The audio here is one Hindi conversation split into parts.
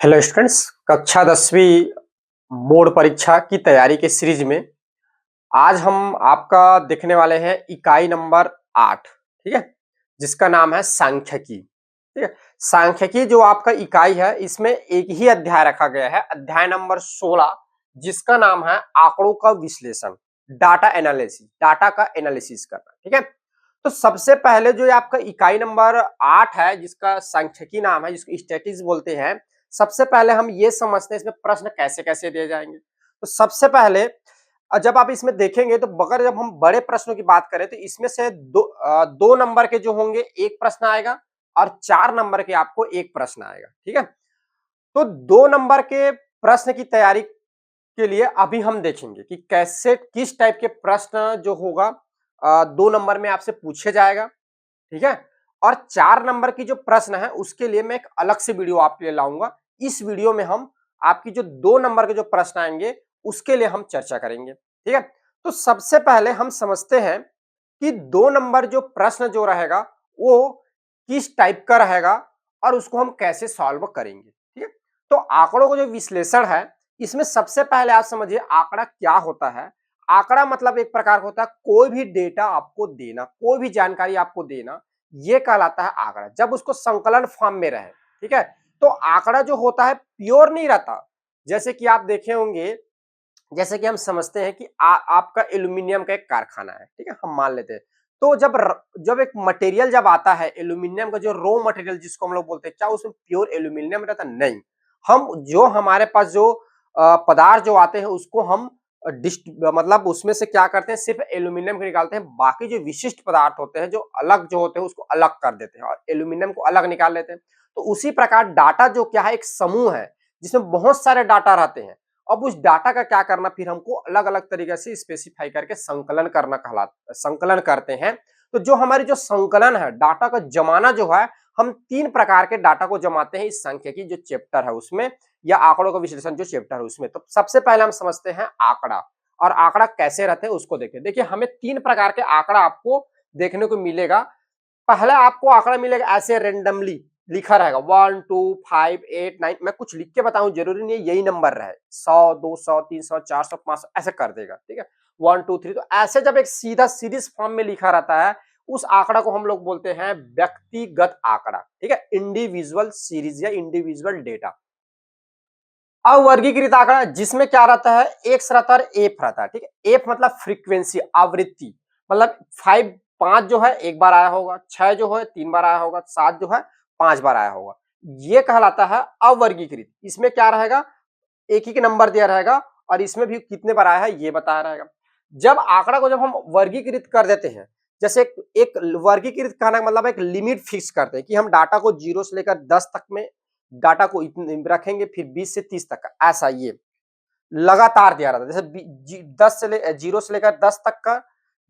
हेलो स्टूडेंट्स, कक्षा 10वीं बोर्ड परीक्षा की तैयारी के सीरीज में आज हम आपका देखने वाले हैं इकाई नंबर 8। ठीक है, जिसका नाम है सांख्यिकी। ठीक है, सांख्यिकी जो आपका इकाई है इसमें एक ही अध्याय रखा गया है, अध्याय नंबर 16, जिसका नाम है आंकड़ों का विश्लेषण, डाटा एनालिसिस, डाटा का एनालिसिस करना। ठीक है, तो सबसे पहले जो ये आपका इकाई नंबर 8 है, जिसका सांख्यिकी नाम है, जिसको स्टैटिस्टिक्स बोलते हैं, सबसे पहले हम ये समझते हैं इसमें प्रश्न कैसे कैसे दिए जाएंगे। तो सबसे पहले जब आप इसमें देखेंगे तो अगर जब हम बड़े प्रश्नों की बात करें तो इसमें से दो नंबर के जो होंगे एक प्रश्न आएगा और 4 नंबर के आपको एक प्रश्न आएगा। ठीक है, तो 2 नंबर के प्रश्न की तैयारी के लिए अभी हम देखेंगे कि कैसे किस टाइप के प्रश्न जो होगा 2 नंबर में आपसे पूछे जाएगा। ठीक है, और 4 नंबर की जो प्रश्न है उसके लिए मैं एक अलग से वीडियो आपके लिए लाऊंगा। इस वीडियो में हम आपकी जो 2 नंबर के जो प्रश्न आएंगे उसके लिए हम चर्चा करेंगे। ठीक है, तो सबसे पहले हम समझते हैं कि 2 नंबर जो प्रश्न जो रहेगा वो किस टाइप का रहेगा और उसको हम कैसे सॉल्व करेंगे। ठीक है, तो आंकड़ों का जो विश्लेषण है इसमें सबसे पहले आप समझिए आंकड़ा क्या होता है। आंकड़ा मतलब एक प्रकार का होता है कोई भी डेटा आपको देना, कोई भी जानकारी आपको देना, ये कहलाता है आंकड़ा, जब उसको संकलन फॉर्म में रहे। ठीक है, तो आंकड़ा जो होता है प्योर नहीं रहता। जैसे कि आप देखे होंगे, जैसे कि हम समझते हैं कि आपका एल्यूमिनियम का एक कारखाना है। ठीक है, हम मान लेते हैं, तो जब एक मटेरियल जब आता है एल्यूमिनियम का, जो रॉ मटेरियल जिसको हम लोग बोलते हैं, क्या उसमें प्योर एल्यूमिनियम रहता? नहीं। हम जो हमारे पास जो पदार्थ जो आते हैं उसको हम मतलब उसमें से क्या करते हैं, सिर्फ एल्यूमिनियम को निकालते हैं, बाकी जो विशिष्ट पदार्थ होते हैं जो अलग जो होते हैं उसको अलग कर देते हैं और एल्यूमिनियम को अलग निकाल लेते हैं। तो उसी प्रकार डाटा जो क्या है, एक समूह है जिसमें बहुत सारे डाटा रहते हैं। अब उस डाटा का क्या करना, फिर हमको अलग अलग तरीके से स्पेसिफाई करके संकलन करना कहलाता, संकलन करते हैं। तो जो हमारी जो संकलन है, डाटा का जमाना जो है, हम 3 प्रकार के डाटा को जमाते हैं इस सांख्यिकी जो चैप्टर है उसमें, या आंकड़ों का विश्लेषण जो चैप्टर है उसमें। तो सबसे पहले हम समझते हैं आंकड़ा, और आंकड़ा कैसे रहते हैं उसको देखें। देखिए, हमें 3 प्रकार के आंकड़ा आपको देखने को मिलेगा। पहले आपको आंकड़ा मिलेगा ऐसे रेंडमली लिखा रहेगा 1 2 5 8 9, मैं कुछ लिख के बताऊं, जरूरी नहीं है यही नंबर रहे, 100 200 300 400 500 ऐसे कर देगा। ठीक है, 1 2 3, तो ऐसे जब एक सीधा सीरीज फॉर्म में लिखा रहता है उस आंकड़ा को हम लोग बोलते हैं व्यक्तिगत आंकड़ा। ठीक है, इंडिविजुअल सीरीज या इंडिविजुअल डेटा। अवर्गीकृत आंकड़ा जिसमें क्या रहता है, एक्स रहता है, एफ रहता है। ठीक है, एफ मतलब फ्रीक्वेंसी, आवृत्ति, मतलब 5 जो है एक बार आया होगा, 6 जो है 3 बार आया होगा, 7 जो है 5 बार आया होगा, ये कहलाता है अवर्गीकृत। इसमें क्या रहेगा, एक ही नंबर दिया रहेगा और इसमें भी कितने बार आया है ये बताया रहेगा। जब आंकड़ा को जब हम वर्गीकृत कर देते हैं, जैसे एक वर्गीकृत कहने का मतलब एक लिमिट फिक्स करते हैं कि हम डाटा को 0 से लेकर 10 तक में डाटा को इतने रखेंगे, फिर 20 से 30 तक का, ऐसा ये लगातार दिया रहता है। जैसे 10 से 0 से लेकर 10 तक का,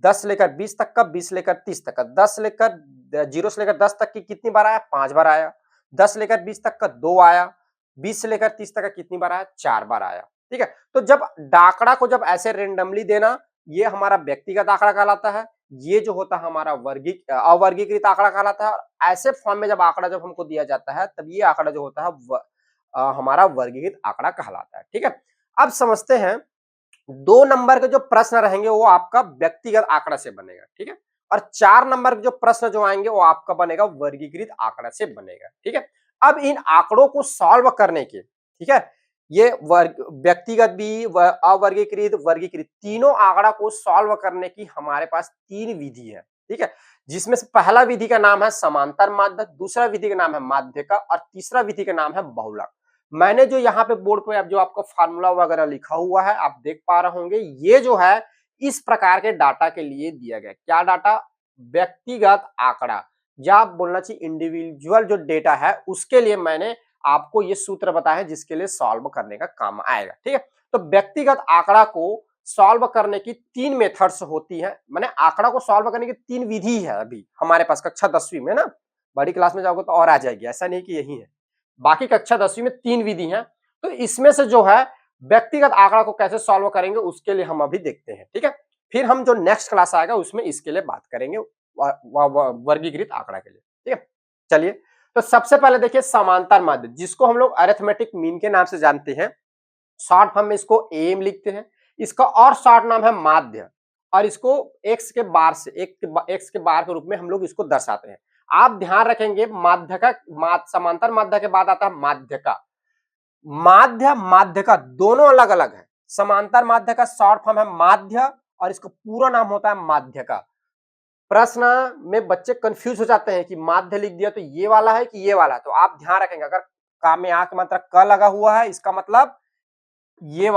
10 से लेकर 20 तक का, 20 से लेकर 30 तक का, 10 से लेकर 0 से लेकर 10 तक की कितनी बार आया, 5 बार आया, 10 से लेकर 20 तक का 2 आया, 20 से लेकर 30 तक का कितनी बार आया, 4 बार आया। ठीक है, तो जब आंकड़ा को जब ऐसे रेंडमली देना, ये हमारा व्यक्तिगत आंकड़ा कहलाता है। ये जो होता है हमारा अवर्गीकृत आंकड़ा कहलाता है। और ऐसे फॉर्म में जब आंकड़ा जब हमको दिया जाता है तब ये आंकड़ा जो होता है हमारा वर्गीकृत आंकड़ा कहलाता है। ठीक है, अब समझते हैं 2 नंबर के जो प्रश्न रहेंगे वो आपका व्यक्तिगत आंकड़ा से बनेगा। ठीक है, और 4 नंबर के जो प्रश्न जो आएंगे वो आपका बनेगा वर्गीकृत आंकड़ा से बनेगा। ठीक है, अब इन आंकड़ों को सॉल्व करने के, ठीक है, ये व्यक्तिगत भी अवर्गीकृत वर्गीकृत तीनों आंकड़ा को सॉल्व करने की हमारे पास 3 विधि है। ठीक है, जिसमें से पहला विधि का नाम है समांतर माध्यक, दूसरा विधि का नाम है माध्यिका और तीसरा विधि का नाम है बहुलक। मैंने जो यहाँ पे बोर्ड पे अब जो आपका फार्मूला वगैरह लिखा हुआ है आप देख पा रहे होंगे, ये जो है इस प्रकार के डाटा के लिए दिया गया। क्या डाटा, व्यक्तिगत आंकड़ा, या आप बोलना चाहिए इंडिविजुअल जो डेटा है, उसके लिए मैंने आपको ये सूत्र बताया है जिसके लिए सॉल्व करने का काम आएगा। ठीक है, तो व्यक्तिगत आंकड़ा को सॉल्व करने की 3 मेथड्स होती है, माने आंकड़ा को सॉल्व करने की 3 विधि है अभी हमारे पास कक्षा 10वीं में ना। बड़ी क्लास में जाओगे तो और आ जाएगी, ऐसा नहीं कि यही है, बाकी कक्षा 10वीं में 3 विधि हैं। तो इसमें से जो है व्यक्तिगत आंकड़ा को कैसे सॉल्व करेंगे उसके लिए हम अभी देखते हैं। ठीक है, फिर हम जो नेक्स्ट क्लास आएगा उसमें इसके लिए बात करेंगे वर्गीकृत आंकड़ा के लिए। ठीक है, चलिए, तो सबसे पहले देखिए समांतर माध्य, जिसको हम लोग अरिथमेटिक मीन के नाम से जानते हैं, शॉर्ट फॉर्म में इसको एम लिखते हैं। इसका और शॉर्ट नाम है माध्य, और इसको एक्स के बार से एक्स के बार के रूप में हम लोग इसको दर्शाते हैं। आप ध्यान रखेंगे माध्य का समांतर माध्य के बाद आता है माध्य का। माध्य माध्य का दोनों अलग अलग है। समांतर माध्य का शॉर्ट फॉर्म है माध्य और इसका पूरा नाम होता है माध्य का। प्रश्न में बच्चे कंफ्यूज हो जाते हैं कि माध्य लिख दिया तो ये वाला है कि ये वाला है, तो आप ध्यान रखेंगे अगर का में आ की मात्रा क लगा हुआ है इसका मतलब ये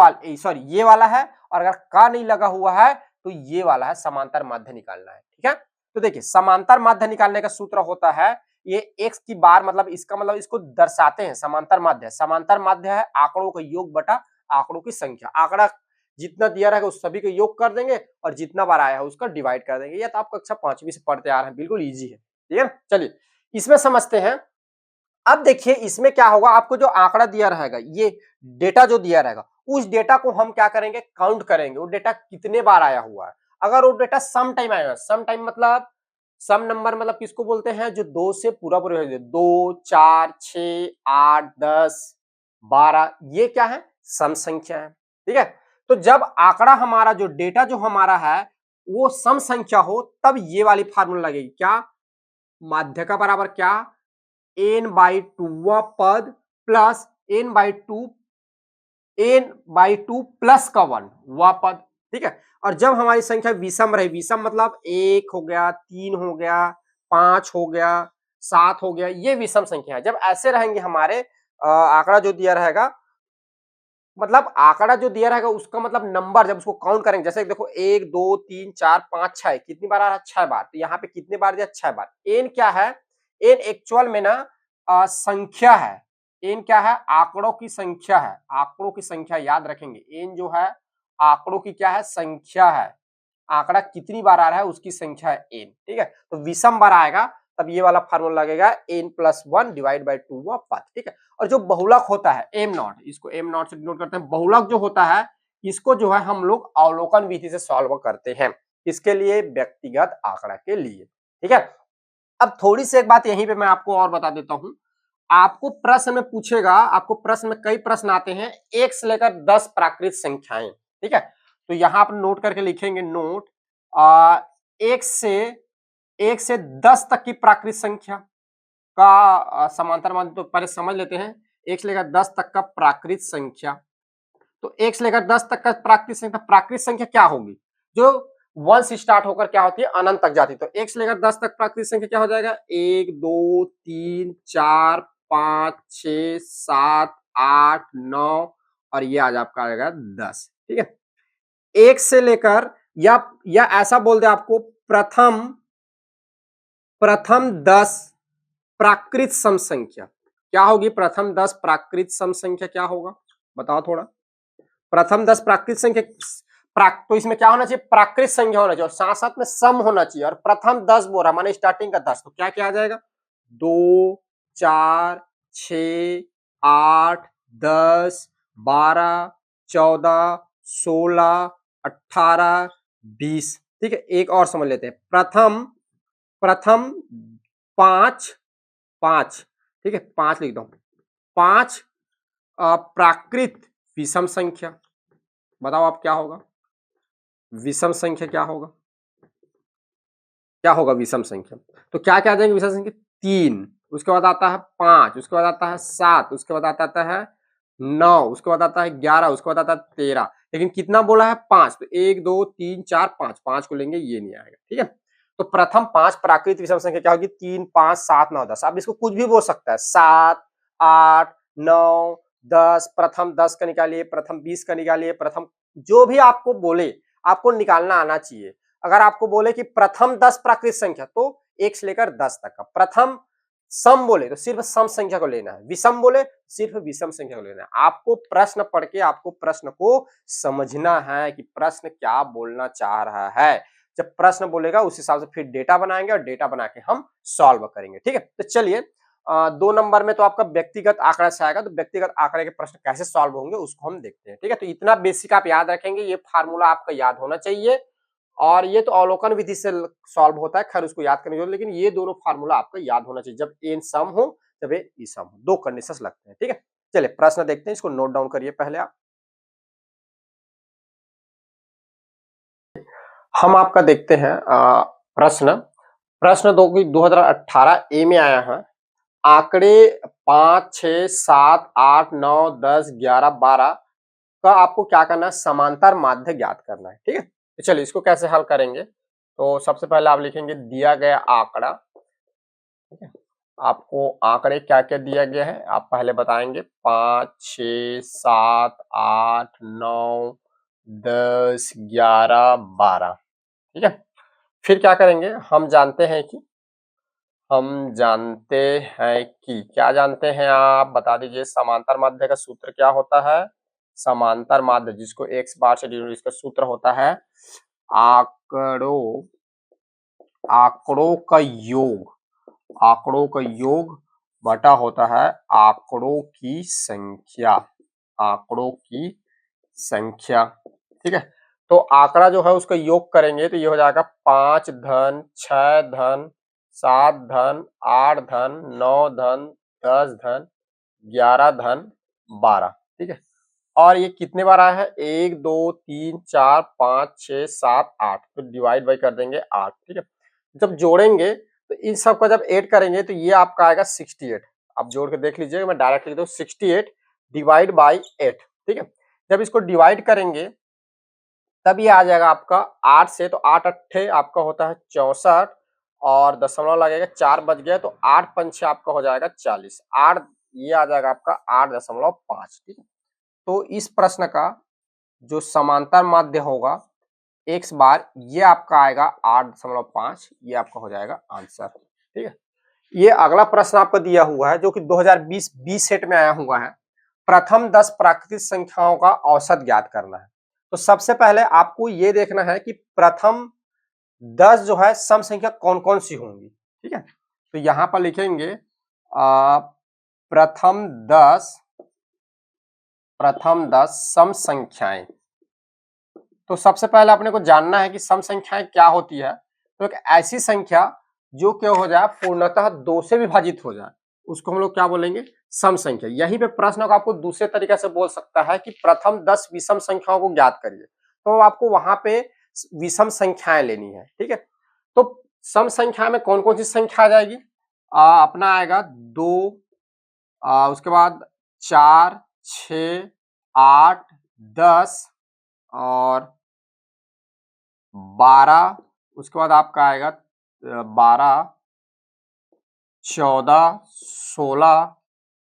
वाला है, और अगर का नहीं लगा हुआ है तो ये वाला है, समांतर माध्य निकालना है। ठीक है, तो देखिए समांतर माध्य निकालने का सूत्र होता है ये एक्स की बार, मतलब इसका मतलब इसको दर्शाते हैं समांतर माध्य। समांतर माध्य है आंकड़ों का योग बटा आंकड़ों की संख्या। आंकड़ा जितना दिया रहेगा उस सभी का योग कर देंगे और जितना बार आया है उसका डिवाइड कर देंगे। ये तो आप कक्षा 5वीं से पढ़ते आ रहे हैं, बिल्कुल इजी है। ठीक है, चलिए इसमें समझते हैं। अब देखिए इसमें क्या होगा, आपको जो आंकड़ा दिया रहेगा, ये डेटा जो दिया रहेगा, उस डेटा को हम क्या करेंगे, काउंट करेंगे वो डेटा कितने बार आया हुआ है। अगर वो डेटा सम टाइम आया है, सम टाइम मतलब सम नंबर मतलब किसको बोलते हैं, जो 2 से पूरा पूरा हो जाए, 2 4 6 8 10 12, ये क्या है, सम संख्या है। ठीक है, तो जब आंकड़ा हमारा जो डेटा जो हमारा है वो सम संख्या हो तब ये वाली फार्मूला लगेगी, क्या, माध्य का बराबर क्या, n/2 वह पद प्लस n/2 प्लस का 1 वह पद। ठीक है, और जब हमारी संख्या विषम रहे, विषम मतलब 1 हो गया, 3 हो गया, 5 हो गया, 7 हो गया, ये विषम संख्या है। जब ऐसे रहेंगे हमारे आंकड़ा जो दिया रहेगा, मतलब आंकड़ा जो दिया रहेगा उसका मतलब नंबर जब उसको काउंट करेंगे, जैसे देखो 1 2 3 4 5 6, कितनी बार आ रहा है, 6 बार। तो यहाँ पे कितने बार दिया, 6 बार। एन क्या है, एन एक्चुअल में ना संख्या है। एन क्या है, आंकड़ों की संख्या है। आंकड़ों की संख्या याद रखेंगे, एन जो है आंकड़ों की क्या है, संख्या है। आंकड़ा कितनी बार आ रहा है उसकी संख्या है एन। ठीक है, तो विषम बार आएगा तब ये वाला फार्मूला लगेगा n+1 डिवाइड बाई 2 व पद। ठीक है, और जो बहुलक होता है एम नॉट, इसको एम नॉट से डिनोट करते हैं। बहुलक जो होता है इसको जो है हम लोग अवलोकन विधि से सॉल्व करते हैं, इसके लिए व्यक्तिगत आंकड़ा के लिए। ठीक है, अब थोड़ी सी एक बात यहीं पे मैं आपको और बता देता हूं। आपको प्रश्न में पूछेगा, आपको प्रश्न में कई प्रश्न आते हैं, 1 से लेकर 10 प्राकृत संख्याएं। ठीक है, तो यहां आप नोट करके लिखेंगे, नोट 1 से 10 तक की प्राकृत संख्या का समांतर माध्य, तो पहले समझ लेते हैं। 1 से लेकर 10 तक का प्राकृत संख्या, तो 1 से लेकर 10 तक का प्राकृत संख्या, प्राकृत संख्या क्या होगी, जो 1 से स्टार्ट होकर क्या होती है, अनंत तक जाती है। तो 1 से लेकर 10 तक प्राकृत संख्या क्या हो जाएगा, 1 2 3 4 5 6 7 8 9, और ये आज आपका आएगा 10। ठीक है, 1 से लेकर या ऐसा बोल दे आपको, प्रथम 10 प्राकृत सम संख्या क्या होगी, प्रथम 10 प्राकृत सम संख्या क्या होगा, बताओ थोड़ा। प्रथम 10 प्राकृत संख्या, तो इसमें क्या होना चाहिए, प्राकृत संख्या होना चाहिए और साथ साथ में सम होना चाहिए, और प्रथम 10 बोल रहा माने स्टार्टिंग का 10, तो क्या क्या आ जाएगा, 2 4 6 8 10 12 14 16 18 20। ठीक है, एक और समझ लेते हैं, प्रथम 5 5, ठीक है 5 लिख दो, 5 प्राकृत विषम संख्या, बताओ आप क्या होगा, विषम संख्या क्या होगा, क्या होगा विषम संख्या, तो क्या क्या आ जाएंगे विषम संख्या, 3, उसके बाद आता है 5, उसके बाद आता है 7, उसके बाद आता है 9, उसके बाद आता है 11, उसके बाद आता है 13, लेकिन कितना बोला है, 5, तो 1 2 3 4 5, 5 को लेंगे, ये नहीं आएगा। ठीक है, तो प्रथम 5 प्राकृत विषम संख्या क्या होगी, 3 5 7 9 10। आप इसको कुछ भी बोल सकता है, 7 8 9 10, प्रथम 10 का निकालिए, प्रथम 20 का निकालिए, प्रथम जो भी आपको बोले आपको निकालना आना चाहिए। अगर आपको बोले कि प्रथम 10 प्राकृत संख्या, तो 1 से लेकर 10 तक का। प्रथम सम बोले तो सिर्फ सम संख्या को लेना है, विषम बोले सिर्फ विषम संख्या को लेना है। आपको प्रश्न पढ़ के आपको प्रश्न को समझना है कि प्रश्न क्या बोलना चाह रहा है। जब प्रश्न बोलेगा उस हिसाब से फिर डेटा बनाएंगे और डेटा बना के हम सॉल्व करेंगे। ठीक है, तो चलिए 2 नंबर में तो आपका व्यक्तिगत आंकड़ा से आएगा, तो व्यक्तिगत आंकड़े के प्रश्न कैसे सॉल्व होंगे उसको हम देखते हैं। ठीक है, तो इतना बेसिक आप याद रखेंगे, ये फार्मूला आपका याद होना चाहिए, और ये तो अवलोकन विधि से सॉल्व होता है, खैर उसको याद करने की जरूरत, लेकिन ये दोनों फार्मूला आपका याद होना चाहिए। जब एन सम हो जब ये ईसम हो। 2 कंडीशंस लगते हैं, ठीक है। चलिए प्रश्न देखते हैं, इसको नोट डाउन करिए पहले आप। हम आपका देखते हैं प्रश्न प्रश्न 2018 ए में आया है। आंकड़े 5, 6, 7, 8, 9, 10, 11, 12 का आपको क्या करना है, समांतर माध्य ज्ञात करना है, ठीक है। तो चलिए इसको कैसे हल करेंगे। तो सबसे पहले आप लिखेंगे दिया गया आंकड़ा, ठीक है। आपको आंकड़े क्या क्या दिया गया है आप पहले बताएंगे। 5, 6, 7, 8, 9, 10, 11, 12, ठीक है। फिर क्या करेंगे, हम जानते हैं कि क्या जानते हैं आप बता दीजिए। समांतर माध्य का सूत्र क्या होता है। समांतर माध्य जिसको x बार से डिनोट, इसका सूत्र होता है आंकड़ों आंकड़ों का योग आंकड़ों का योग बटा होता है आंकड़ों की संख्या। आंकड़ों की संख्या, ठीक है। तो आंकड़ा जो है उसका योग करेंगे तो ये हो जाएगा 5 धन 6 धन 7 धन 8 धन 9 धन 10 धन 11 धन 12, ठीक है। और ये कितने बार आया है, 1 2 3 4 5 6 7 8, तो डिवाइड बाई कर देंगे 8, ठीक है। जब जोड़ेंगे तो इन सब का जब ऐड करेंगे तो ये आपका आएगा 68। आप जोड़ के देख लीजिएगा, मैं डायरेक्ट लिख दूं 68 डिवाइड बाई 8, ठीक है। जब इसको डिवाइड करेंगे तब ये आ जाएगा आपका 8 से, तो 8 अट्ठे आपका होता है 64 और दशमलव लगेगा 4 बच गया, तो 8 पंचे आपका हो जाएगा 40। 8 ये आ जाएगा आपका 8.5, ठीक है। तो इस प्रश्न का जो समांतर माध्य होगा x बार ये आपका आएगा 8.5, ये आपका हो जाएगा आंसर, ठीक है। ये अगला प्रश्न आपको दिया हुआ है जो कि 2020 बी सेट में आया हुआ है। प्रथम 10 प्राकृतिक संख्याओं का औसत ज्ञात करना है। तो सबसे पहले आपको ये देखना है कि प्रथम 10 जो है सम संख्या कौन कौन सी होंगी, ठीक है। तो यहां पर लिखेंगे प्रथम 10 सम संख्याएं। तो सबसे पहले अपने को जानना है कि सम संख्याएं क्या होती है। तो एक ऐसी संख्या जो क्या हो जाए, पूर्णतः 2 से विभाजित हो जाए, उसको हम लोग क्या बोलेंगे, सम संख्या। यहीं पे प्रश्न को आपको दूसरे तरीके से बोल सकता है कि प्रथम 10 विषम संख्याओं को ज्ञात करिए, तो आपको वहां पे विषम संख्याएं लेनी है, ठीक है। तो सम संख्या में कौन कौन सी संख्या आ जाएगी, अपना आएगा 2, उसके बाद 4, 6, 8, 10 और 12, उसके बाद आपका आएगा 12, 14, 16,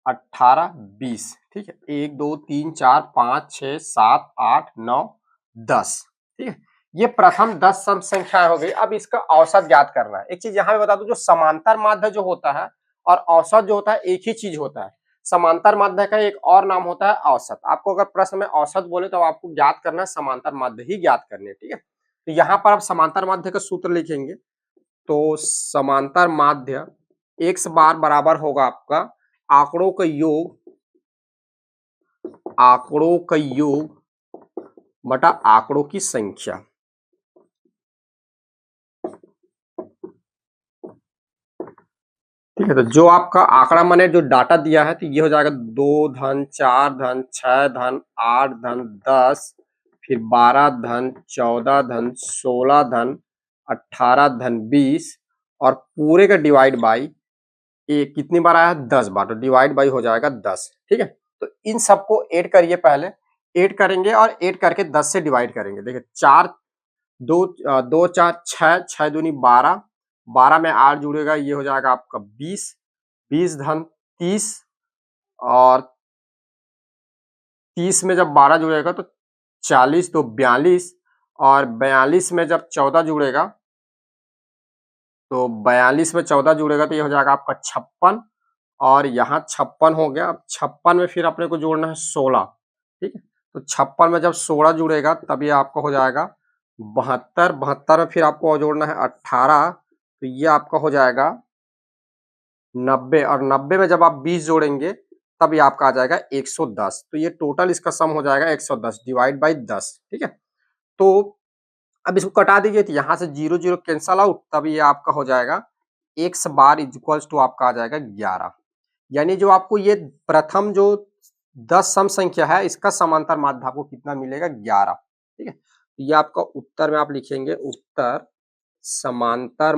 18, 20, ठीक है। 1 2 3 4 5 6 7 8 9 10, ठीक है। ये प्रथम 10 सम संख्याएं हो गई। अब इसका औसत ज्ञात करना है। एक चीज यहाँ पे बता दूं, जो समांतर माध्य जो होता है और औसत जो होता है एक ही चीज होता है। समांतर माध्य का एक और नाम होता है औसत। आपको अगर प्रश्न में औसत बोले तो आपको ज्ञात करना है समांतर माध्य ही ज्ञात करने, ठीक है। तो यहाँ पर आप समांतर माध्य का सूत्र लिखेंगे। तो समांतर माध्य x बार बराबर होगा आपका आंकड़ों का योग बटा आंकड़ों की संख्या, ठीक है। तो जो आपका आंकड़ा मैंने जो डाटा दिया है तो ये हो जाएगा 2 धन 4 धन 6 धन 8 धन 10, फिर 12 धन 14 धन 16 धन 18 धन 20 और पूरे का डिवाइड बाई ये कितनी बार आया है, 10 बार, तो डिवाइड बाई हो जाएगा 10, ठीक है। तो इन सबको ऐड करिए, पहले ऐड करेंगे और ऐड करके 10 से डिवाइड करेंगे। देखिए 4 2 2 4 6 6 दूनी 12, 12 में 8 जुड़ेगा, ये हो जाएगा आपका 20, 20 धन 30 और 30 में जब 12 जुड़ेगा तो 40, तो 42 और 42 में जब 14 जुड़ेगा तो 42 में 14 जुड़ेगा तो ये हो जाएगा आपका 56 और यहाँ 56 हो गया। अब 56 में फिर अपने को जोड़ना है 16, ठीक है। तो 56 में जब 16 जुड़ेगा तब ये आपका हो जाएगा 72, 72 में फिर आपको जोड़ना है 18, तो ये आपका हो जाएगा 90 और 90 में जब आप 20 जोड़ेंगे तब ये आपका आ जाएगा 110। तो ये टोटल इसका सम हो जाएगा 110 डिवाइड बाई 10, ठीक है। तो अब इसको कटा दीजिए तो यहाँ से 0 0 कैंसल आउट, तब ये आपका हो जाएगा x bar is equals to आपका आ जाएगा 11। यानी जो आपको ये प्रथम जो 10 सम संख्या है इसका समांतर माध्य आपको कितना मिलेगा 11। ठीक है, तो ये आपका उत्तर में आप लिखेंगे उत्तर समांतर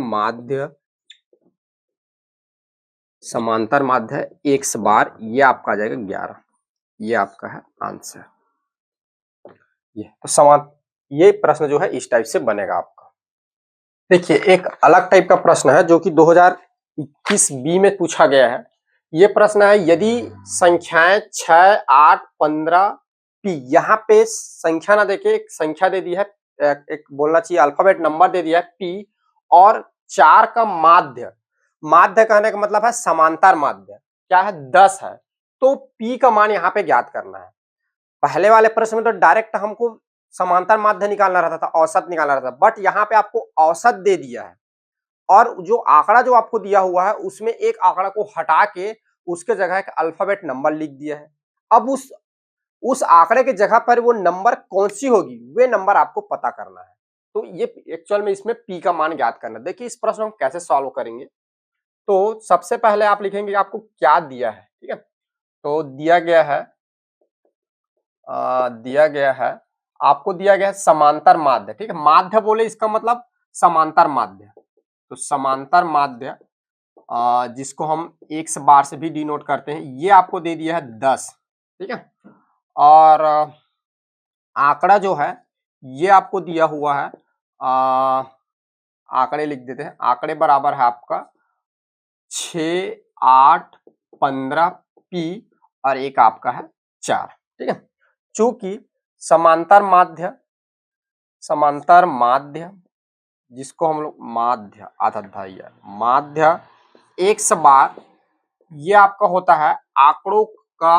माध्य x बार, ये आपका आ जाएगा 11। ये आपका है आंसर। ये प्रश्न जो है इस टाइप से बनेगा आपका। देखिए एक अलग टाइप का प्रश्न है जो कि 2021 बी में पूछा गया है। ये प्रश्न है, यदि संख्याएं 6, 8, 15 पी, यहाँ पे संख्या ना देके एक संख्या दे दी है, एक बोलना चाहिए अल्फाबेट नंबर दे दिया है पी, और 4 का माध्य, माध्य कहने का मतलब है समांतर माध्य क्या है 10 है, तो पी का मान यहाँ पे ज्ञात करना है। पहले वाले प्रश्न में तो डायरेक्ट हमको समांतर माध्य निकालना रहता था, औसत निकालना रहता था, बट यहाँ पे आपको औसत दे दिया है और जो आंकड़ा जो आपको दिया हुआ है उसमें एक आंकड़ा को हटा के उसके जगह एक अल्फाबेट नंबर लिख दिया है। अब उस आंकड़े के जगह पर वो नंबर कौन सी होगी, वे नंबर आपको पता करना है। तो ये एक्चुअल में इसमें पी का मान ज्ञात करना। देखिए इस प्रश्न हम कैसे सॉल्व करेंगे। तो सबसे पहले आप लिखेंगे आपको क्या दिया है। ठीक है, तो दिया गया है आपको दिया गया है समांतर माध्य। ठीक है, माध्य बोले इसका मतलब समांतर माध्य, तो समांतर माध्य जिसको हम x बार से भी डिनोट करते हैं, ये आपको दे दिया है 10। ठीक है, और आंकड़ा जो है ये आपको दिया हुआ है, आंकड़े लिख देते हैं, आंकड़े बराबर है आपका 6, 8, 15 पी और एक आपका है 4। ठीक है, चूंकि समांतर माध्य जिसको हम लोग माध्य माध्य x बार, ये आपका होता है आंकड़ों का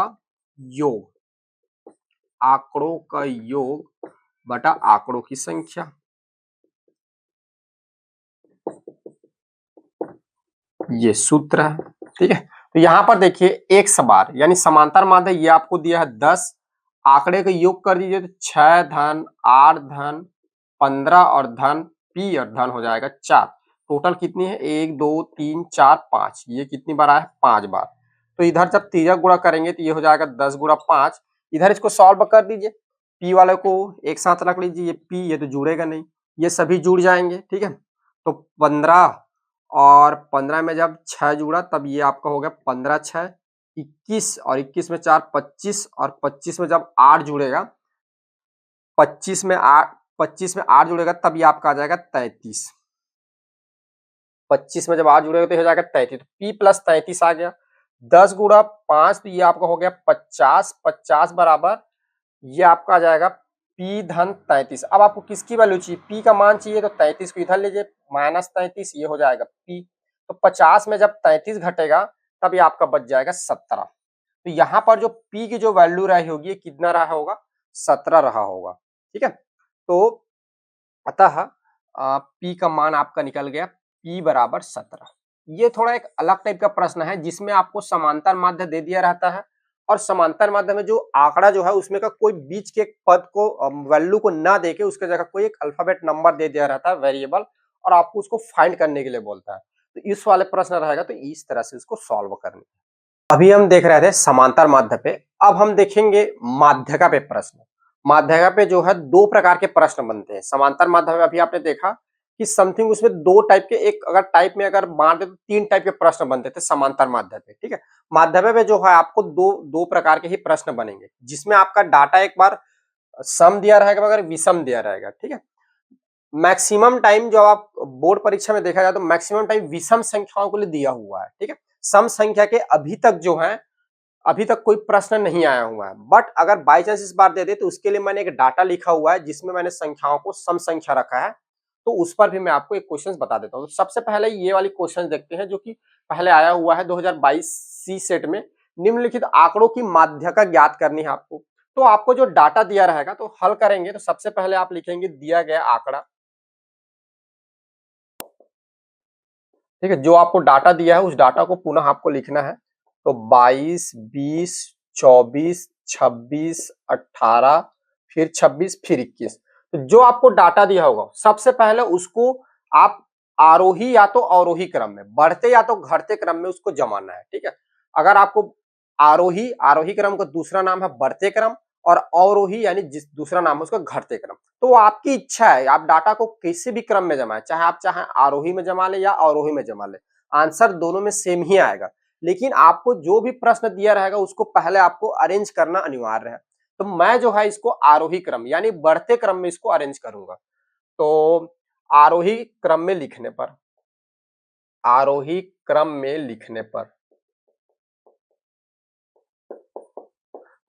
योग बटा आंकड़ों की संख्या। ये सूत्र है। ठीक है, तो यहां पर देखिए x बार यानी समांतर माध्य, ये आपको दिया है 10, आंकड़े का योग कर दीजिए तो 6 धन 8 धन 15 और धन p और धन हो जाएगा 4। टोटल कितनी है 1 2 3 4 5, ये कितनी बार आया 5 बार। तो इधर जब तिर्यक गुणा करेंगे तो ये हो जाएगा 10 गुणा 5। इधर इसको सॉल्व कर दीजिए, p वाले को एक साथ रख लीजिए, ये p ये तो जुड़ेगा नहीं, ये सभी जुड़ जाएंगे। ठीक है, तो 15 और 15 में जब 6 जुड़ा तब ये आपका हो गया 15 6 21 और 21 में 4 25 और 25 में जब 8 जुड़ेगा, 25 में 8 जुड़ेगा तब ये आपका आ जाएगा 33। 25 में जब 8 जुड़ेगा तो हो जाएगा 33, तो p प्लस 33 आ गया। 10 गुणा 5 तो ये आपका हो गया 50, 50 बराबर ये आपका आ जाएगा p धन 33। अब आपको किसकी वैल्यू चाहिए, p का मान चाहिए, तो 33 को इधर लीजिए, माइनस 33 ये हो जाएगा p। तो 50 में जब 33 घटेगा तब ये आपका बच जाएगा 17। तो यहाँ पर जो p की जो वैल्यू रही होगी ये कितना रहा होगा 17 रहा होगा। ठीक है, तो अतः p का मान आपका निकल गया p बराबर 17। ये थोड़ा एक अलग टाइप का प्रश्न है जिसमें आपको समांतर माध्य दे दिया रहता है और समांतर माध्य में जो आंकड़ा जो है उसमें का कोई बीच के पद को वैल्यू को ना देके उसके जगह कोई एक अल्फाबेट नंबर दे दिया रहता है वेरिएबल, और आपको उसको फाइंड करने के लिए बोलता है। तो इस वाले प्रश्न रहेगा तो इस तरह से इसको सॉल्व करना। अभी हम देख रहे थे समांतर माध्य पे, अब हम देखेंगे माध्यका पे प्रश्न। माध्यका पे जो है दो प्रकार के प्रश्न बनते हैं। समांतर माध्य में अभी आपने देखा कि समथिंग उसमें दो टाइप के, एक अगर टाइप में अगर बांट दे तो 3 टाइप के प्रश्न बनते थे समांतर माध्य पे। ठीक है, माध्यका पे जो है आपको दो प्रकार के ही प्रश्न बनेंगे जिसमें आपका डाटा एक बार सम दिया रहेगा मगर विषम दिया रहेगा। ठीक है, मैक्सिमम टाइम जो आप बोर्ड परीक्षा में देखा जाए तो मैक्सिमम टाइम विषम संख्याओं के लिए दिया हुआ है। ठीक है, सम संख्या के अभी तक कोई प्रश्न नहीं आया हुआ है, बट अगर बाई चांस इस बार दे दे तो उसके लिए मैंने एक डाटा लिखा हुआ है जिसमें मैंने संख्याओं को सम संख्या रखा है, तो उस पर भी मैं आपको एक क्वेश्चन बता देता हूँ। तो सबसे पहले ये वाली क्वेश्चन देखते हैं जो कि पहले आया हुआ है 2022 सी सेट में। निम्नलिखित आंकड़ों की माध्यका ज्ञात करनी है आपको। तो आपको जो डाटा दिया रहेगा तो हल करेंगे, तो सबसे पहले आप लिखेंगे दिया गया आंकड़ा। ठीक है, जो आपको डाटा दिया है उस डाटा को पुनः आपको लिखना है। तो 22 20 24 26 18 फिर 26 फिर 21, तो जो आपको डाटा दिया होगा सबसे पहले उसको आप आरोही या तो अवरोही क्रम में, बढ़ते या तो घटते क्रम में उसको जमाना है। ठीक है, अगर आपको आरोही आरोही क्रम का दूसरा नाम है बढ़ते क्रम, और अवरोही यानी जिस दूसरा नाम है उसका घटते क्रम। तो आपकी इच्छा है, आप डाटा को किसी भी क्रम में जमाएं, चाहे आप चाहे आरोही में जमा ले या अवरोही में जमा ले, आंसर दोनों में सेम ही आएगा। लेकिन आपको जो भी प्रश्न दिया रहेगा उसको पहले आपको अरेंज करना अनिवार्य है। तो मैं जो है इसको आरोही क्रम यानी बढ़ते क्रम में इसको अरेंज करूंगा। तो आरोही क्रम में लिखने पर, आरोही क्रम में लिखने पर,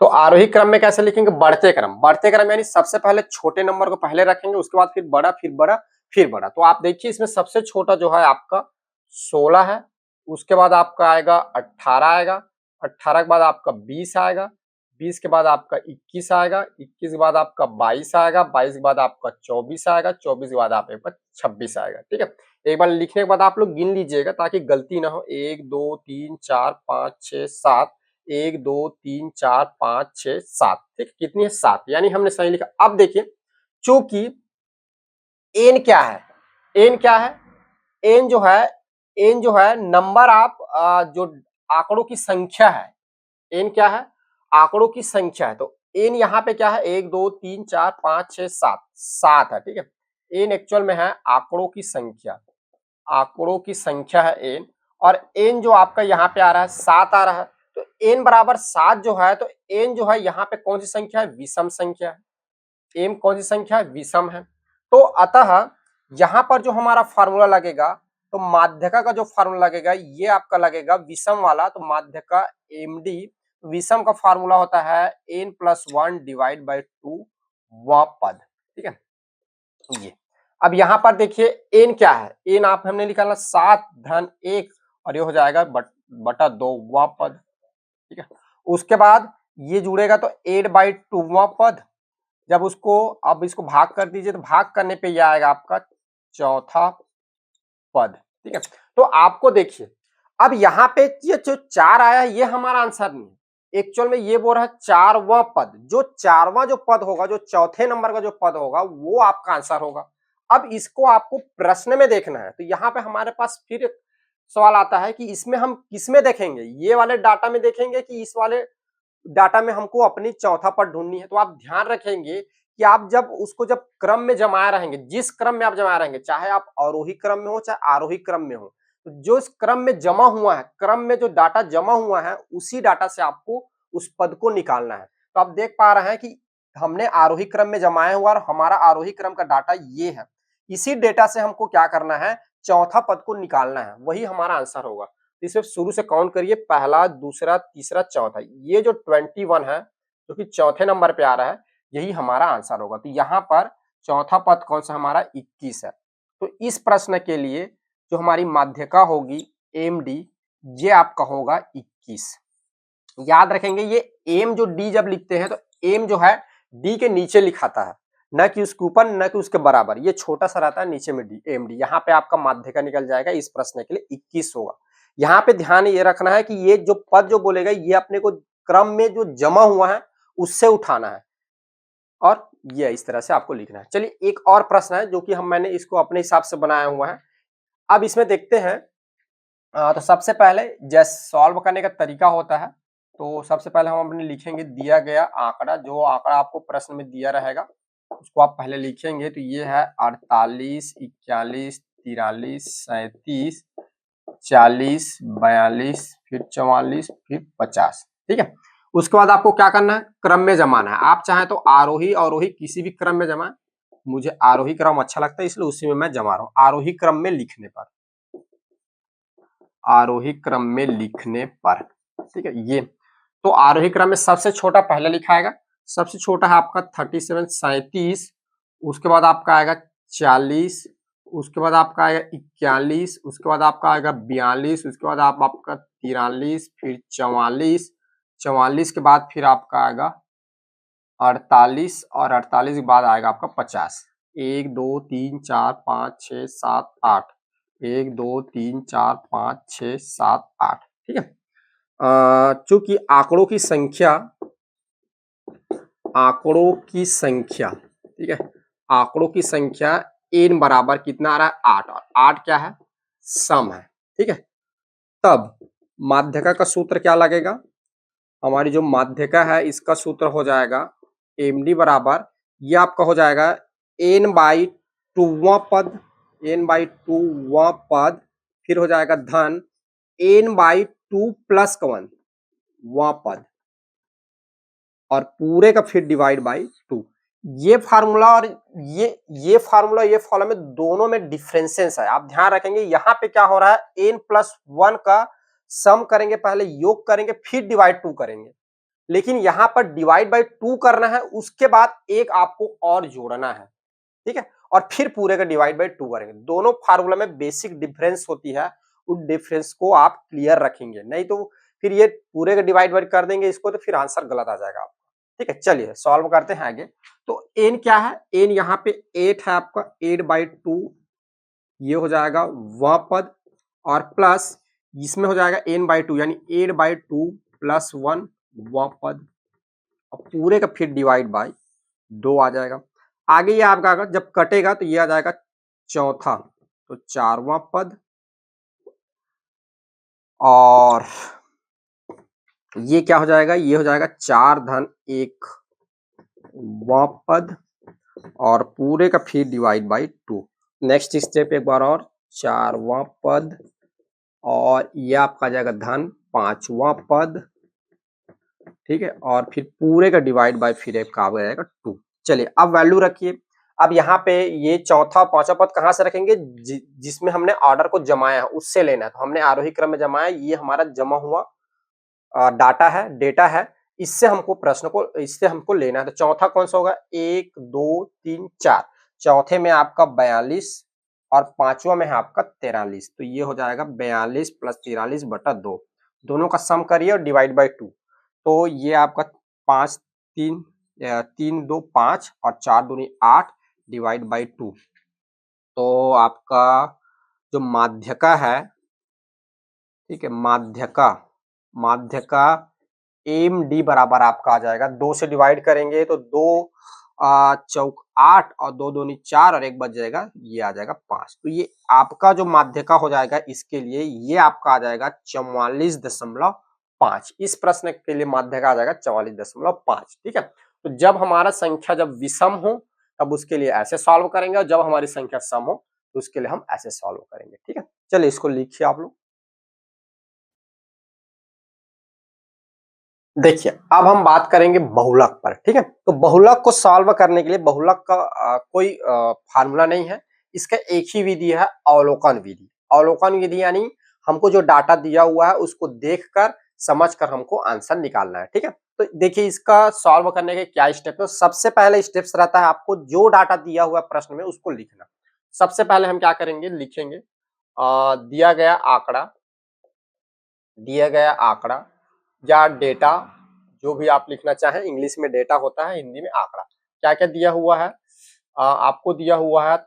तो आरोही क्रम में कैसे लिखेंगे? बढ़ते क्रम। बढ़ते क्रम यानी सबसे पहले छोटे नंबर को पहले रखेंगे, उसके बाद फिर बड़ा, फिर बड़ा, फिर बड़ा। तो आप देखिए इसमें सबसे छोटा जो है आपका 16 है, उसके बाद आपका आएगा 18 आएगा, 18 के बाद आपका 20 आएगा, 20 के बाद आपका 21 आएगा, 21 के बाद आपका 22 आएगा, 22 के बाद आपका 24 आएगा, 24 के बाद आपके पास 26 आएगा। ठीक है, एक बार लिखने के बाद आप लोग गिन लीजिएगा ताकि गलती ना हो। 1 2 3 4 5 6 7, 1 2 3 4 5 6 7। ठीक, कितनी है? 7, यानी हमने सही लिखा। अब देखिए, चूंकि एन क्या है? एन क्या है? एन जो है, एन जो है नंबर आप जो आंकड़ों की संख्या है। एन क्या है? आंकड़ों की संख्या है। तो एन यहाँ पे क्या है? 1 2 3 4 5 6 7, 7 है। ठीक है, एन एक्चुअल में है आंकड़ों की संख्या, आंकड़ों की संख्या है एन। और एन जो आपका यहाँ पे आ रहा है 7 आ रहा है। तो एन बराबर 7 जो है, तो एन जो है यहाँ पे कौन सी संख्या है? विषम संख्या है। एम कौन सी संख्या है? विषम है। तो अतः यहाँ पर जो हमारा फार्मूला लगेगा, तो माध्यका का जो फार्मूला लगेगा ये आपका लगेगा विषम वाला। तो माध्यका एम डी, विषम का फार्मूला होता है n+1 डिवाइड बाई 2 वह पद। ठीक है, ये अब यहाँ पर देखिए एन क्या है? एन आप हमने निकाला 7 धन 1, और ये हो जाएगा बटा 2 वह पद। ठीक है, उसके बाद ये जुड़ेगा तो 8/2 वह पद। जब उसको, अब इसको भाग कर दीजिए, तो भाग करने पे ये आएगा आपका चौथा पद। ठीक है, तो आपको देखिए अब यहाँ पे ये जो 4 आया ये हमारा आंसर नहीं है। एक्चुअल में ये बोल रहा है 4वां पद। जो 4वां जो पद होगा, जो चौथे नंबर का जो पद होगा, वो आपका आंसर होगा। अब इसको आपको प्रश्न में देखना है। तो यहाँ पे हमारे पास फिर सवाल आता है कि इसमें हम किसमें देखेंगे? ये वाले डाटा में देखेंगे कि इस वाले डाटा में हमको अपनी चौथा पद ढूंढनी है। तो आप ध्यान रखेंगे कि आप जब उसको जब क्रम में जमाए रहेंगे, जिस क्रम में आप जमाए रहेंगे, चाहे आप अवरोही क्रम में हो चाहे आरोही क्रम में हो, तो जो इस क्रम में जमा हुआ है, क्रम में जो डाटा जमा हुआ है, उसी डाटा से आपको उस पद को निकालना है। तो आप देख पा रहे हैं कि हमने आरोही क्रम में जमाया हुआ और हमारा आरोही क्रम का डाटा ये है। इसी डेटा से हमको क्या करना है? चौथा पद को निकालना है, वही हमारा आंसर होगा। इसे शुरू से काउंट करिए, पहला, दूसरा, तीसरा, चौथा। ये जो 21 है जो कि चौथे नंबर पे आ रहा है, यही हमारा आंसर होगा। तो यहाँ पर चौथा पद कौन सा? हमारा 21 है। तो इस प्रश्न के लिए जो हमारी माध्यका होगी एम डी, ये आपका होगा 21। याद रखेंगे ये एम जो डी जब लिखते हैं तो एम जो है डी के नीचे लिखाता है, न कि उसके ऊपर न कि उसके बराबर। ये छोटा सा रहता है नीचे में डी, एम डी। यहाँ पे आपका माध्यका निकल जाएगा। इस प्रश्न के लिए 21 होगा। यहाँ पे ध्यान ये रखना है कि ये जो पद जो बोलेगा ये अपने को क्रम में जो जमा हुआ है उससे उठाना है, और ये इस तरह से आपको लिखना है। चलिए एक और प्रश्न है जो कि मैंने इसको अपने हिसाब से बनाया हुआ है। अब इसमें देखते हैं। तो सबसे पहले जैसे सॉल्व करने का तरीका होता है, तो सबसे पहले हम अपने लिखेंगे दिया गया आंकड़ा, जो आंकड़ा आपको प्रश्न में दिया रहेगा उसको आप पहले लिखेंगे। तो ये है 48, 41, 43, 37, 40, 42, फिर 44, फिर 50। ठीक है, उसके बाद आपको क्या करना है? क्रम में जमाना है। आप चाहें तो आरोही अवरोही किसी भी क्रम में जमाएं। मुझे आरोही क्रम अच्छा लगता है इसलिए उसी में मैं जमा रहा हूं। आरोही क्रम में लिखने पर, आरोही क्रम में लिखने पर, ठीक है। ये तो आरोही क्रम में सबसे छोटा पहले लिखाएगा। सबसे छोटा है आपका 37, 37। उसके बाद आपका आएगा 40, उसके बाद आपका आएगा 41, उसके बाद आपका आएगा 42, उसके बाद आपका 43, फिर 44, 44 के बाद फिर आपका आएगा 48, और 48 के बाद आएगा आपका 50। 1 2 3 4 5 6 7 8, 1 2 3 4 5 6 7 8। ठीक है, चूंकि आंकड़ों की संख्या, आंकड़ों की संख्या, ठीक है, आंकड़ों की संख्या n बराबर कितना आ रहा है? 8, और 8 क्या है? सम है। ठीक है, तब माध्यका का सूत्र क्या लगेगा? हमारी जो माध्यका है इसका सूत्र हो जाएगा md बराबर, ये आपका हो जाएगा n/2वां पद, n/2वां पद, फिर हो जाएगा धन n/2 प्लस 1 वां पद, और पूरे का फिर डिवाइड बाई 2। ये फार्मूला और ये फार्मूला ये फॉर्मूला में दोनों में डिफरेंसेस है, आप ध्यान रखेंगे। यहाँ पे क्या हो रहा है, n+1 का सम करेंगे, पहले योग करेंगे, फिर डिवाइड 2 करेंगे। लेकिन यहाँ पर डिवाइड बाई 2 करना है, उसके बाद एक आपको और जोड़ना है, ठीक है, और फिर पूरे का डिवाइड बाई 2 करेंगे। दोनों फार्मूला में बेसिक डिफरेंस होती है, उस डिफरेंस को आप क्लियर रखेंगे, नहीं तो फिर ये पूरे का डिवाइड बाई कर देंगे इसको, तो फिर आंसर गलत आ जाएगा आपका। ठीक है, चलिए सॉल्व करते हैं आगे। तो n क्या है, n यहाँ पे 8 है आपका, 8/2 ये हो जाएगा वह पद, और प्लस इसमें हो जाएगा n/2 यानी 8/2 प्लस 1 वह पद, और पूरे का फिर डिवाइड बाई 2 आ जाएगा। आगे ये आपका जब कटेगा तो ये आ जाएगा चौथा, तो 4वां पद, और ये क्या हो जाएगा, ये हो जाएगा 4 धन 1 वां पद, और पूरे का फिर डिवाइड बाई 2। नेक्स्ट स्टेप एक बार और, 4वां पद, और ये आपका आ जाएगा धन 5वां पद, ठीक है, और फिर पूरे का डिवाइड बाय फिर एक का आ जाएगा 2। चलिए अब वैल्यू रखिए। अब यहाँ पे ये चौथा पांचवा पद कहाँ से रखेंगे, जिसमें हमने ऑर्डर को जमाया है उससे लेना है। तो हमने आरोही क्रम में जमाया, ये हमारा जमा हुआ डाटा है, डेटा है, इससे हमको प्रश्न को, इससे हमको लेना है। तो चौथा कौन सा होगा, 1 2 3 4, चौथे में आपका 42 और पांचवा में है आपका 43, तो ये हो जाएगा 42 प्लस 43 बटा 2, दोनों का सम करिए और डिवाइड बाई 2। तो ये आपका 5 3 3 2 5 और 4 दूनी 8 डिवाइड बाई 2। तो आपका जो माध्यका है, ठीक है, माध्यका एम डी बराबर आपका आ जाएगा, 2 से डिवाइड करेंगे तो 2 चौक 8 और 2 दूनी 4 और 1 बच जाएगा, ये आ जाएगा 5। तो ये आपका जो माध्यका हो जाएगा, इसके लिए ये आपका आ जाएगा 44.5। इस प्रश्न के लिए माध्यका आ जाएगा 44.5। ठीक है, तो जब हमारा संख्या जब विषम हो तब उसके लिए ऐसे सॉल्व करेंगे, और जब हमारी संख्या सम हो तो उसके लिए हम ऐसे सॉल्व करेंगे। ठीक है, चलिए इसको लिखिए आप लोग। देखिए अब हम बात करेंगे बहुलक पर। ठीक है, तो बहुलक को सॉल्व करने के लिए बहुलक का कोई फार्मूला नहीं है, इसका एक ही विधि है, अवलोकन विधि। अवलोकन विधि यानी हमको जो डाटा दिया हुआ है उसको देखकर समझकर हमको आंसर निकालना है। ठीक है, तो देखिए इसका सॉल्व करने के क्या स्टेप है। सबसे पहले स्टेप्स रहता है आपको जो डाटा दिया हुआ प्रश्न में उसको लिखना। सबसे पहले हम क्या करेंगे, लिखेंगे दिया गया आंकड़ा, दिया गया आंकड़ा या डेटा, जो भी आप लिखना चाहें, इंग्लिश में डेटा होता है, हिंदी में आंकड़ा। क्या क्या दिया हुआ है, आपको दिया हुआ है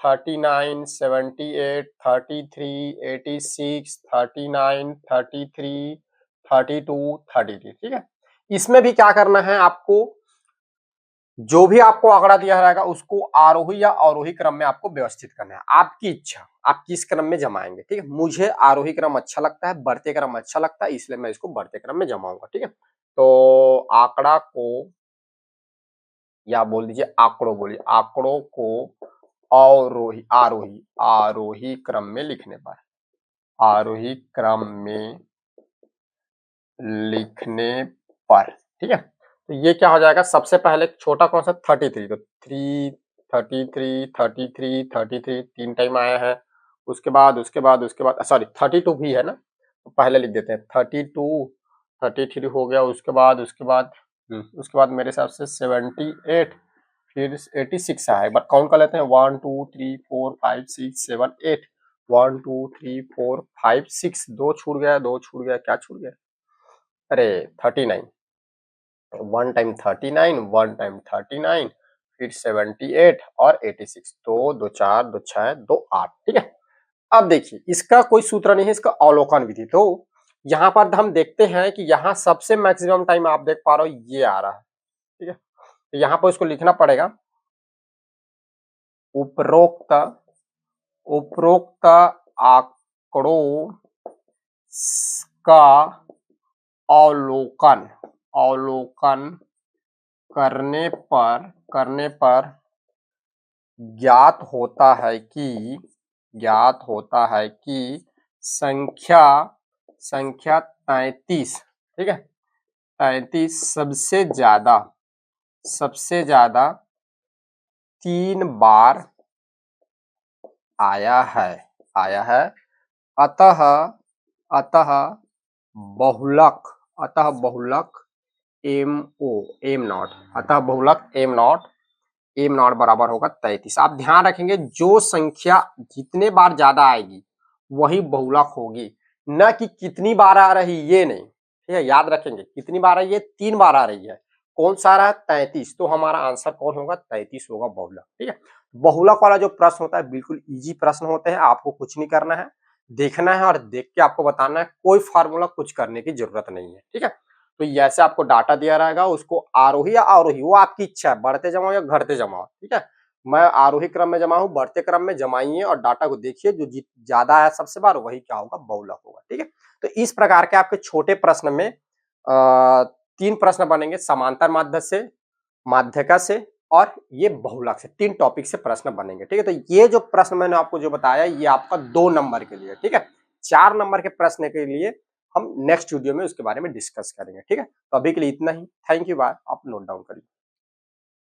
39 78 33 86 39 33 32 33। ठीक है, इसमें भी क्या करना है आपको, जो भी आपको आंकड़ा दिया रहेगा उसको आरोही या अवरोही क्रम में आपको व्यवस्थित करना है, आपकी इच्छा, आप किस क्रम में जमाएंगे। ठीक है, मुझे आरोही क्रम अच्छा लगता है, बढ़ते क्रम अच्छा लगता है, इसलिए मैं इसको बढ़ते क्रम में जमाऊंगा। ठीक है, तो आंकड़ा को, या बोल दीजिए आंकड़ों, बोलिए आंकड़ों को अवरोही आरोही आरोही क्रम में लिखने पर, आरोही क्रम में लिखने पर, ठीक है, तो ये क्या हो जाएगा, सबसे पहले छोटा कौन सा 33, तो 3 33 33 33 तीन टाइम आया है। उसके बाद सॉरी 32 भी है ना, तो पहले लिख देते हैं 32 33 हो गया। उसके बाद मेरे हिसाब से 78, फिर 86 है। एक बार काउंट कर लेते हैं, 1 2 3 4 5 6 7 8, 1 2 3 4 5 6, दो छूट गया, क्या छूट गया, अरे 39, वन टाइम 39, वन टाइम 39, फिर 78 और 86, 2 2 4 2 6 2 8। ठीक है, अब देखिए इसका कोई सूत्र नहीं है, इसका अवलोकन विधि। तो यहाँ पर हम देखते हैं कि यहाँ सबसे मैक्सिमम टाइम आप देख पा रहे हो ये आ रहा है। ठीक है, तो यहाँ पर इसको लिखना पड़ेगा, उपरोक्त उपरोक्त आंकड़ों का अवलोकन अवलोकन करने पर ज्ञात होता है कि संख्या 33, ठीक है, 33 सबसे ज्यादा 3 बार आया है। अतः अतः बहुलक एम नॉट बराबर होगा 33। आप ध्यान रखेंगे जो संख्या जितने बार ज्यादा आएगी वही बहुलक होगी, न कि कितनी बार आ रही ये नहीं, ठीक है। याद रखेंगे कितनी बार आई है, 3 बार आ रही है। कौन सा आ रहा है, 33, तो हमारा आंसर कौन होगा, 33 होगा बहुलक, ठीक है। बहुलक वाला जो प्रश्न होता है बिल्कुल इजी प्रश्न होते हैं, आपको कुछ नहीं करना है, देखना है और देख के आपको बताना है, कोई फार्मूला कुछ करने की जरूरत नहीं है, ठीक है। तो ऐसे आपको डाटा दिया रहेगा, उसको आरोही या अवरोही वो आपकी इच्छा है, बढ़ते जमाओ या घटते जमाओ, ठीक है। मैं आरोही क्रम में जमा हूं, बढ़ते क्रम में जमाइए और डाटा को देखिए, जो ज्यादा आया सबसे बार वही क्या होगा, बहुलक होगा, ठीक है। तो इस प्रकार के आपके छोटे प्रश्न में 3 प्रश्न बनेंगे, समांतर माध्य से, माध्यका से और ये बहुलक से, 3 टॉपिक से प्रश्न बनेंगे, ठीक है। तो ये जो प्रश्न मैंने आपको जो बताया ये आपका 2 नंबर के लिए, ठीक है। 4 नंबर के प्रश्न के लिए हम नेक्स्ट वीडियो में उसके बारे में डिस्कस करेंगे, ठीक है। तो अभी के लिए इतना ही, थैंक यू, बाय। आप नोट डाउन करिए।